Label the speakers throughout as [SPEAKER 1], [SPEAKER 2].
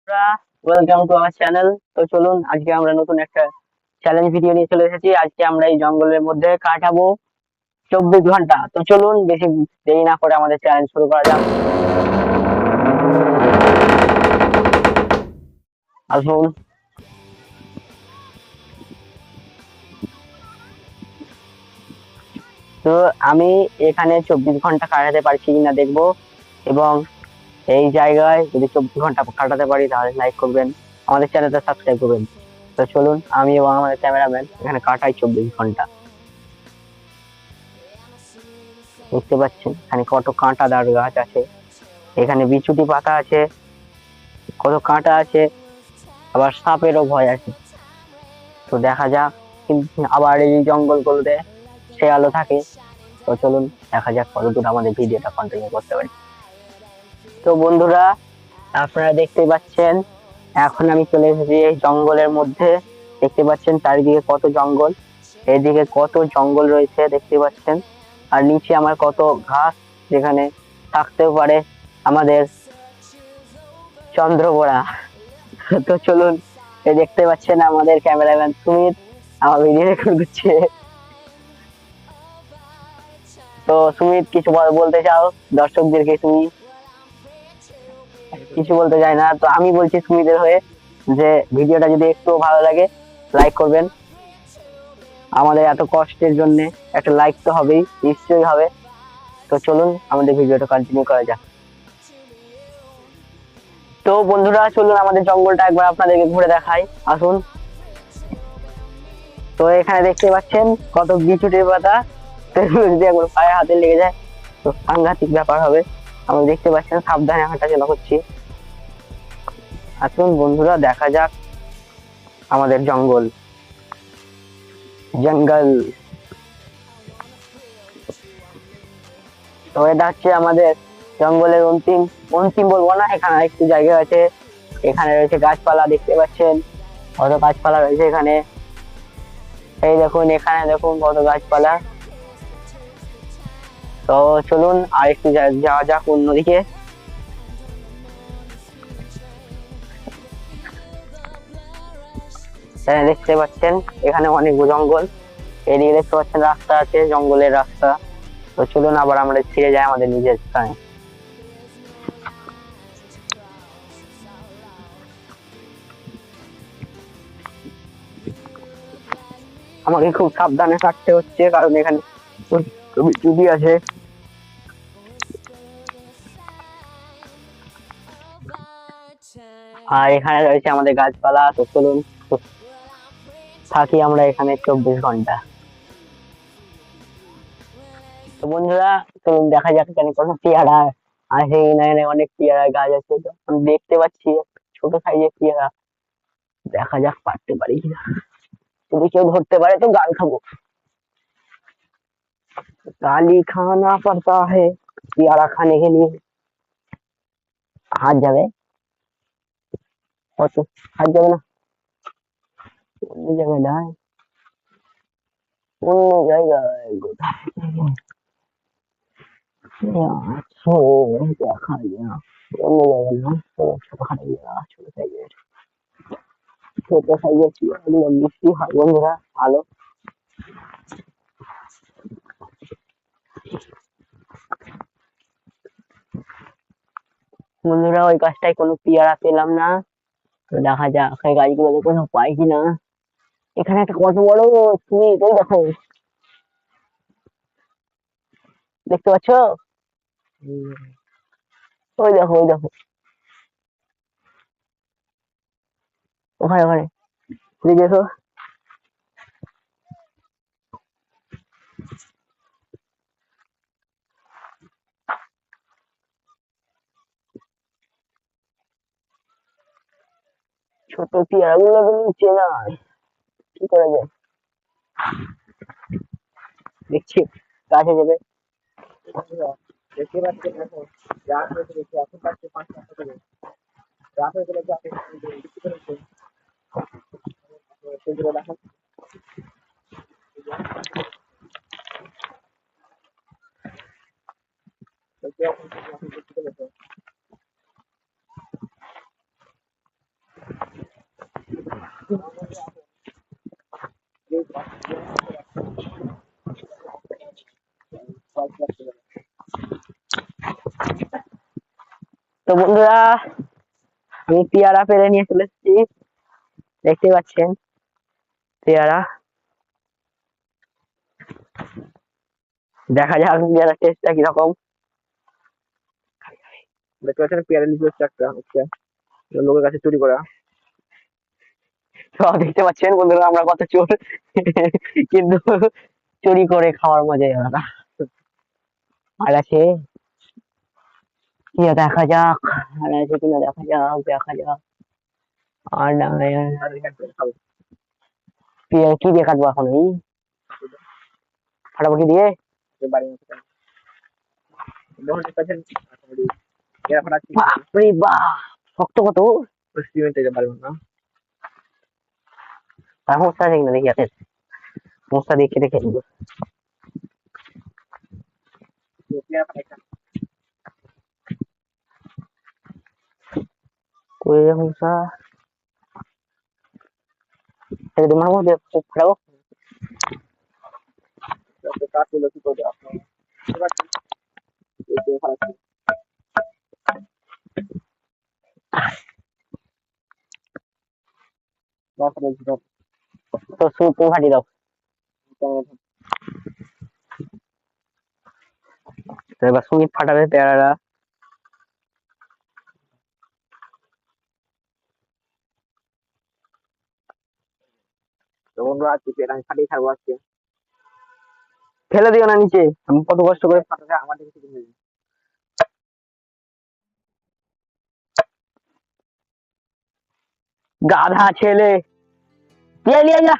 [SPEAKER 1] Welcome to our channel. তো চলুন আজকে আমরা নতুন একটা চ্যালেঞ্জ ভিডিও নিয়ে চলে এসেছি। আজকে আমরা এই জঙ্গলের মধ্যে কাটাবো 24 ঘন্টা। তো চলুন বেশি দেরি না করে আমাদের চ্যালেঞ্জ শুরু করা যাক। আসুন। তো আমি এখানে 24 ঘন্টা কাটাতে পারছি কিনা দেখবো, এবং এই জায়গায় যদি 24 ঘন্টা কাটাতে পারি তাহলে লাইক করবেন, আমাদের চ্যানেলটা সাবস্ক্রাইব করবেন। তো চলুন আমি এবং আমাদের ক্যামেরাম্যান এখানে কাটাই 24 ঘন্টা। দেখতে পাচ্ছেন এখানে কত কাঁটাদার গাছ আছে, এখানে বিছুটি পাতা আছে, কত কাঁটা আছে, আবার সাপেরও ভয় আছে। তো দেখা যাক, কিন্তু আবার এই জঙ্গলগুলোতে শেয়ালও থাকে। তো চলুন দেখা যাক কতদূর আমাদের ভিডিওটা কন্টিনিউ করতে পারি। তো বন্ধুরা, আপনারা দেখতে পাচ্ছেন এখন আমি চলে এসেছি এই জঙ্গলের মধ্যে। দেখতে পাচ্ছেন চারিদিকে কত জঙ্গল, এইদিকে কত জঙ্গল রয়েছে দেখতে পাচ্ছেন, আর নিচে আমার কত ঘাস, যেখানে থাকতেও পারে আমাদের চন্দ্রবোড়া। তো চলুন, এই দেখতে পাচ্ছেন আমাদের ক্যামেরাম্যান সুমিত আমার ভিডিও রেকর্ড করছে। তো সুমিত, কিছু বলতে চাও দর্শকদেরকে? তুমি কিছু বলতে চাই না, তো আমি বলছি সুমিতের হয়ে যে ভিডিওটা যদি একটু ভালো লাগে লাইক করবেন। আমাদের এত কষ্টের জন্য একটা লাইক তো হবেই, নিশ্চয়ই হবে। তো চলুন আমাদের ভিডিওটা কন্টিনিউ করা যাক। তো বন্ধুরা চলুন আমাদের জঙ্গলটা একবার আপনাদেরকে ঘুরে দেখাই, আসুন। তো এখানে দেখতে পাচ্ছেন কত বিছুটির পাতা, তো এগুলো যদি একবার পায়ে হাতে লেগে যায় তো সাংঘাতিক ব্যাপার হবে। আমরা দেখতে পাচ্ছেন সাবধানে হাঁটাচলা করছি। আসুন বন্ধুরা দেখা যাক আমাদের জঙ্গল। তো এটা হচ্ছে আমাদের জঙ্গলের অন্তিম অন্তিম বলবো না, এখানে একটু জায়গা আছে। এখানে রয়েছে গাছপালা, দেখতে পাচ্ছেন কত গাছপালা রয়েছে এখানে। এই দেখুন, এখানে দেখুন কত গাছপালা। তো চলুন আর একটু যাওয়া যাক অন্যদিকে। দেখতে পাচ্ছেন এখানে অনেক জঙ্গল, এদিকে দেখতে পাচ্ছেন রাস্তা আছে, জঙ্গলের রাস্তা। তো চলুন আবার আমরা ফিরে যাই আমাদের নিজের স্থানে। আমাকে খুব সাবধানে হাঁটতে হচ্ছে, কারণ এখানে চুদি আছে। আর এখানে রয়েছে আমাদের গাছপালা। তো চলুন থাকি আমরা এখানে 24 ঘন্টা। তো বন্ধুরা চলুন দেখা যাক এখানে কোনো পেয়ারা আছে কিনা। এখানে অনেক পেয়ারা গাছ আছে, তো আমি দেখতে পাচ্ছি ছোট সাইজের পেয়ারা। দেখা যাক পারতে পারি কিনা, যদি কেউ ধরতে পারে তো গাল খাবো। गाली खाना पड़ता है पेयारा खाने के लिए। हाथ যাবে, কত হাত যাবে না, অন্য জায়গায় নাই, অন্য জায়গায় কোথায় আছো দেখা যায় না। অন্য জায়গায় না, ছোটখাটো জায়গা, ছোট সাইজের পেয়ারাগুলো মিষ্টি হয় বন্ধুরা, ভালো। বন্ধুরা ওই গাছটায় কোনো পেয়ারা পেলাম না, তো দেখা যাক সেই গাছগুলোতে কোনো পাই কিনা। এখানে একটা কত বড় তুমি ওই দেখো, দেখতে পাচ্ছ? ওই দেখো, ওই দেখো, ওখানে ওখানে দেখো। ছোট পেয়ারা গুলো তো নিচে নাই, কি করা যায়? দেখছি গাছে যাবে। দেখতে পাচ্ছি দেখো, গাছ হয়েছে দেখছি এখন পাচ্ছি 5 টাকা করে। গাছ হয়ে গেলে গাছে বিক্রি করেছে সেগুলো দেখা। তো বন্ধুরা, আমি পেয়ারা পেরে নিয়ে চলে এসেছি, দেখতে পাচ্ছেন পেয়ারা। দেখা যাক পেয়ারা টেস্টটা কিরকম।
[SPEAKER 2] দেখতে পাচ্ছেন পেয়ারা লিচু হচ্ছে একটা লোকের কাছে চুরি করা।
[SPEAKER 1] তো দেখতে পাচ্ছেন বন্ধুরা আমরা কত চোর, কিন্তু চুরি করে খাওয়ার মজাই আলাদা। আর আছে কিনা দেখা যাক, আর আছে কিনা দেখা যাক, দেখা যাক। আর না পেয়ারা কি দিয়ে কাটবো এখন, এই ফাটাফাটি দিয়ে।
[SPEAKER 2] বাড়ির মতো যখন দেখতে পাচ্ছেন এরা ফাটাচ্ছি
[SPEAKER 1] বাপরে বাহ, শক্ত কত।
[SPEAKER 2] সিমেন্ট থেকে বাড়ির মতো
[SPEAKER 1] আর মশলা আছে কিনা দেখি, হাতে মশলা দিয়ে কেটে খেয়ে নিবো।
[SPEAKER 2] পেয়ারা ফাটাচ্ছেন।
[SPEAKER 1] করে মশলা তোমার মধ্যে ফাটাবো।
[SPEAKER 2] কাজ করলো কি করবে আপনার ফাটাচ্ছি।
[SPEAKER 1] তো সুপ ফাটি দাও। তো এবার সুমিত ফাটাবে পেয়ারাটা।
[SPEAKER 2] তো বন্ধুরা আজকে পেয়ারা আমি ফাটিয়ে ছাড়বো আজকে।
[SPEAKER 1] ফেলে দিও না নিচে, আমি কত কষ্ট করে
[SPEAKER 2] ফাটাতে আমার দিকে কিছু নেই।
[SPEAKER 1] গাধা ছেলে। লিয়ে লিয়ে যা।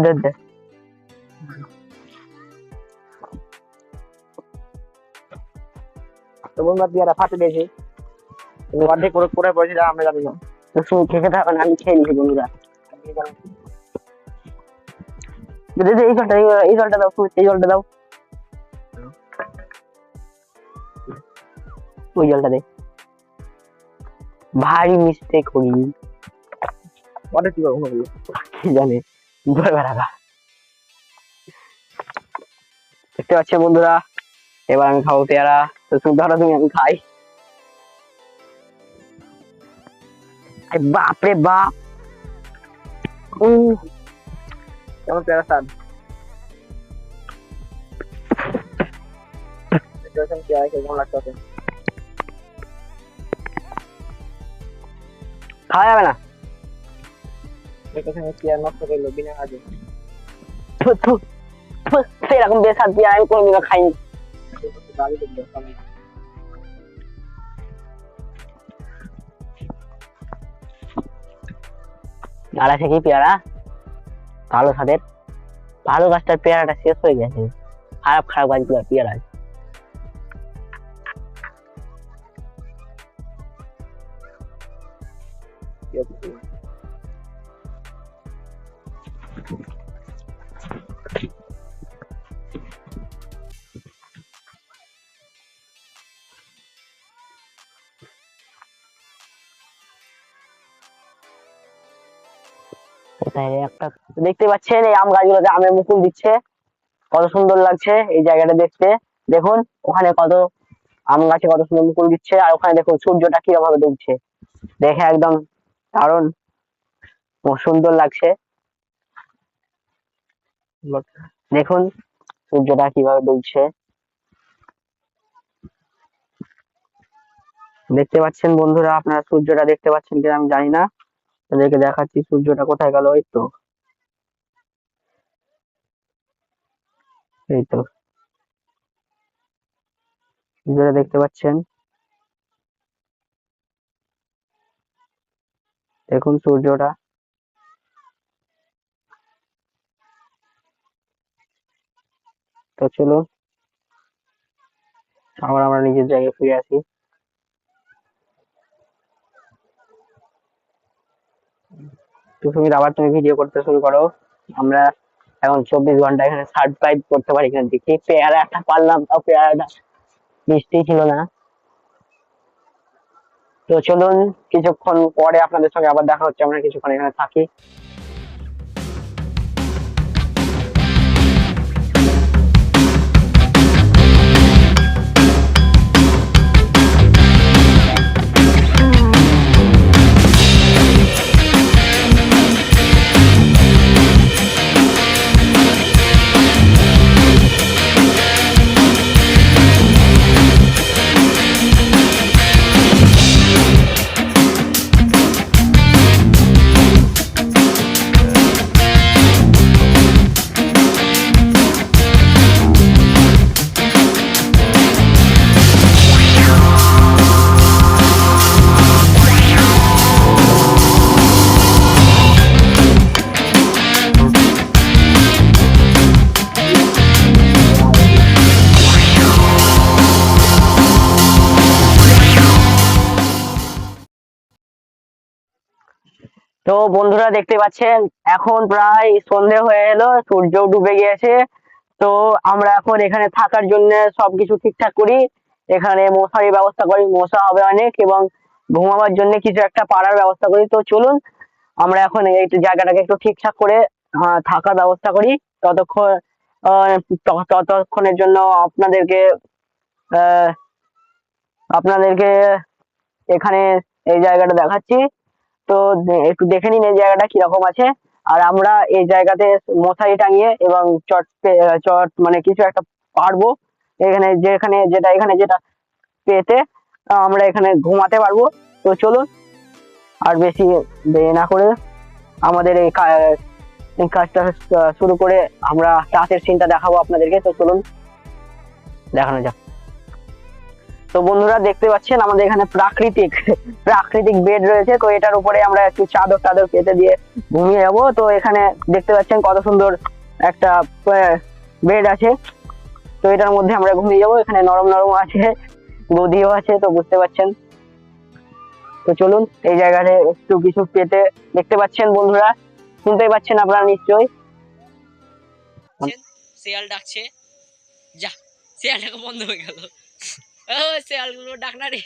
[SPEAKER 1] দে দে।
[SPEAKER 2] তো বন্ধুরা পেয়ারা ফাটে দিয়েছি, অর্ধেক করে পড়েছি আমরা জানি না।
[SPEAKER 1] তো সুমিত খেতে থাকবে না, আমি খেয়ে নিছি বন্ধুরা। দে দে, এই জলটা, এই জলটা দাও সুমিত, এই জলটা দাও, ওই জলটা দে। ভারী মিস্টেক করি,
[SPEAKER 2] অর্ধেক কি করবো
[SPEAKER 1] কি জানে ঘুরে বেড়াবা। দেখতে পাচ্ছ বন্ধুরা, এবার আমি খাবো পেয়ারা। তো তুমি ধরো, তুমি আমি খাই। বাপরে বাপ,
[SPEAKER 2] কেমন পেয়ারা স্বাদ। পেয়ারা খেয়ে কেমন লাগছে?
[SPEAKER 1] খাওয়া যাবে না।
[SPEAKER 2] পেয়ারা নষ্ট করলো বিনা কাজে।
[SPEAKER 1] এরকম বেসাদ পেয়ারা আমি কোনোদিনও খাইনি। আর আছে কি পেয়ারা ভালো স্বাদের, ভালো গাছটার পেয়ারাটা শেষ হয়ে গেছে, খারাপ খারাপ গাছগুলো পেয়ারা। একটা দেখতে পাচ্ছেন এই আম গাছগুলোতে আমের মুকুল দিচ্ছে, কত সুন্দর লাগছে এই জায়গাটা দেখতে। দেখুন ওখানে কত আম গাছে কত সুন্দর মুকুল দিচ্ছে, আর ওখানে দেখুন সূর্যটা কিরকম ভাবে ডুবছে, দেখে একদম দারুণ সুন্দর লাগছে। দেখুন সূর্যটা কিভাবে ডুবছে, দেখতে পাচ্ছেন বন্ধুরা, আপনারা সূর্যটা দেখতে পাচ্ছেন কিনা আমি জানি না, তাদেরকে দেখাচ্ছি সূর্যটা কোথায় গেল। এই তো, এই তো সূর্যটা দেখতে পাচ্ছেন, দেখুন সূর্যটা। তো চলুন আবার আমরা নিজের জায়গায় ফিরে আসি। তো তুমি আবার তুমি ভিডিও করতে শুরু করো, আমরা এখন 24 ঘন্টা এখানে সার্ভাইভ করতে পারি কিনা দেখি। পেয়ারা একটা পারলাম, তাও পেয়ারাটা বৃষ্টি ছিল না। তো চলুন কিছুক্ষণ পরে আপনাদের সঙ্গে আবার দেখা হচ্ছে, আমরা কিছুক্ষণ এখানে থাকি। তো বন্ধুরা দেখতে পাচ্ছেন এখন প্রায় সন্ধে হয়ে এলো, সূর্য ডুবে গিয়েছে। তো আমরা এখন এখানে থাকার জন্য সবকিছু ঠিকঠাক করি, এখানে মশারির ব্যবস্থা করি, মশা হবে অনেক, এবং ঘুমাবার জন্য কিছু একটা পাড়ার ব্যবস্থা করি। তো চলুন আমরা এখন এই জায়গাটাকে একটু ঠিকঠাক করে থাকার ব্যবস্থা করি। ততক্ষণ ততক্ষণের জন্য আপনাদেরকে আহ আপনাদেরকে এখানে এই জায়গাটা দেখাচ্ছি। তো একটু দেখে নিন এই জায়গাটা কিরকম আছে। আর আমরা এই জায়গাতে মশারি টাঙিয়ে এবং চট মানে কিছু একটা পারবো এখানে, যেটা পেতে আমরা এখানে ঘুমাতে পারবো। তো চলুন আর বেশি দেরি না করে আমাদের এই কাজটা শুরু করে আমরা রাতের সিনটা দেখাবো আপনাদেরকে। তো চলুন দেখানো যাক। তো বন্ধুরা দেখতে পাচ্ছেন আমাদের এখানে প্রাকৃতিক বেড রয়েছে। তো এটার উপরে আমরা একটু চাদর টাদর পেতে দিয়ে ঘুমিয়ে যাবো। তো এখানে দেখতে পাচ্ছেন কত সুন্দর একটা বেড আছে। তো এটার মধ্যে আমরা ঘুমিয়ে যাবো, এখানে নরম নরম আছে, গদিও আছে, তো বুঝতে পাচ্ছেন। তো চলুন এই জায়গায় একটু কিছু পেতে, দেখতে পাচ্ছেন বন্ধুরা, শুনতেই পাচ্ছেন আপনারা নিশ্চয়ই।
[SPEAKER 3] শেয়াল ডাকছে, যা শেয়ালটাকে বন্ধ হয়ে গেল। ও শেয়ালগুলো ডাক না রে,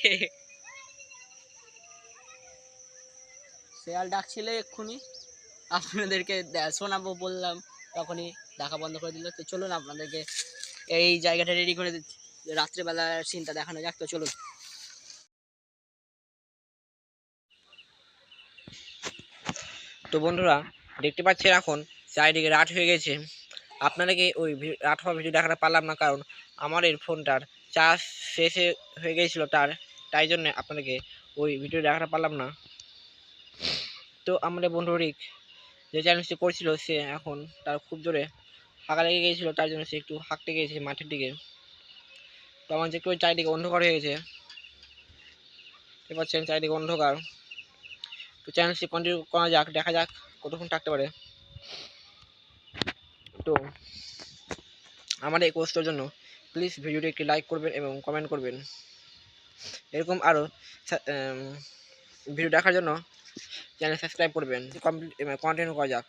[SPEAKER 3] শেয়াল ডাকছিল এক্ষুনি, আপনাদেরকে শোনাবো বললাম, তখনই ডাকা বন্ধ করে দিল। তো চলুন আপনাদেরকে এই জায়গাটা রেডি করে রাত্রেবেলা সিনটা দেখানো যাক। তো চলুন। তো বন্ধুরা দেখতে পাচ্ছেন এখন চারিদিকে রাত হয়ে গেছে। আপনাদেরকে ওই রাত হওয়া ভিডিও দেখাতে পারলাম না, কারণ আমার এই ফোনটার চার্জ শেষে হয়ে গিয়েছিলো তাই জন্য আপনাদেরকে ওই ভিডিও দেখাতে পারলাম না। তো আমাদের বন্ধু রিক যে চ্যালেঞ্জটি করছিল, সে এখন তার খুব জোরে হাঁকা লেগে গিয়েছিলো, তার জন্য সে একটু হাঁকতে গিয়েছে মাঠের দিকে। তো আমার যে একটু চারিদিকে অন্ধকার হয়ে গেছে, দেখতে পাচ্ছেন চারিদিকে অন্ধকার। তো চ্যালেঞ্জটি কন্টিনিউ করা যাক, দেখা যাক কতক্ষণ থাকতে পারে। তো আমাদের এই কোর্সটার জন্য প্লিজ ভিডিওটি একটি লাইক করবেন এবং কমেন্ট করবেন। এরকম আরও ভিডিও দেখার জন্য চ্যানেল সাবস্ক্রাইব করবেন। কন্টিনিউ করা যাক।